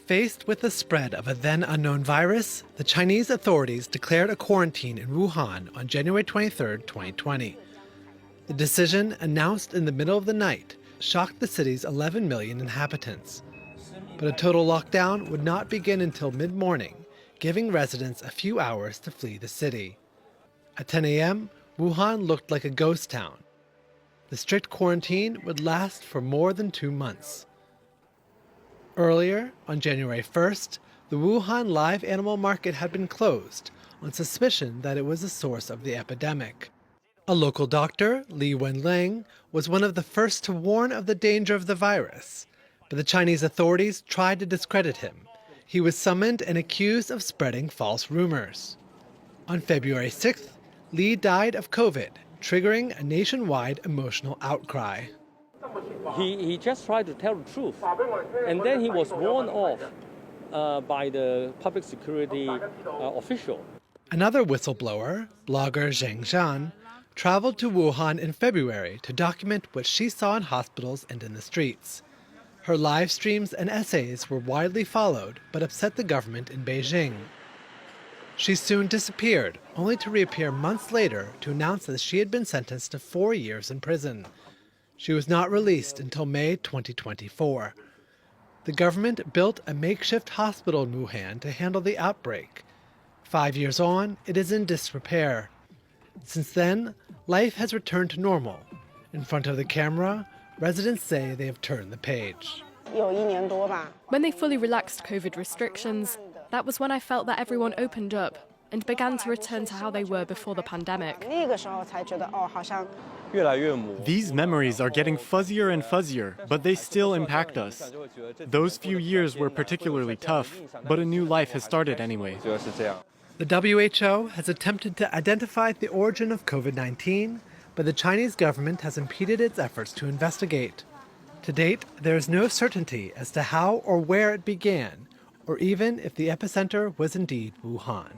Faced with the spread of a then unknown virus, the Chinese authorities declared a quarantine in Wuhan on January 23, 2020. The decision, announced in the middle of the night, shocked the city's 11 million inhabitants. But a total lockdown would not begin until mid-morning, giving residents a few hours to flee the city. At 10 a.m., Wuhan looked like a ghost town. The strict quarantine would last for more than 2 months. Earlier, on January 1st, the Wuhan live animal market had been closed on suspicion that it was the source of the epidemic. A local doctor, Li Wenliang, was one of the first to warn of the danger of the virus, but the Chinese authorities tried to discredit him. He was summoned and accused of spreading false rumors. On February 6th, Li died of COVID, triggering a nationwide emotional outcry. He just tried to tell the truth, and then he was warned off by the public security official. Another whistleblower, blogger Zheng Zhan, traveled to Wuhan in February to document what she saw in hospitals and in the streets. Her live streams and essays were widely followed, but upset the government in Beijing. She soon disappeared, only to reappear months later to announce that she had been sentenced to 4 years in prison. She was not released until May 2024. The government built a makeshift hospital in Wuhan to handle the outbreak. 5 years on, it is in disrepair. Since then, life has returned to normal. In front of the camera, residents say they have turned the page. When they fully relaxed COVID restrictions, that was when I felt that everyone opened up and began to return to how they were before the pandemic. These memories are getting fuzzier and fuzzier, but they still impact us. Those few years were particularly tough, but a new life has started anyway. The WHO has attempted to identify the origin of COVID-19, but the Chinese government has impeded its efforts to investigate. To date, there is no certainty as to how or where it began, or even if the epicenter was indeed Wuhan.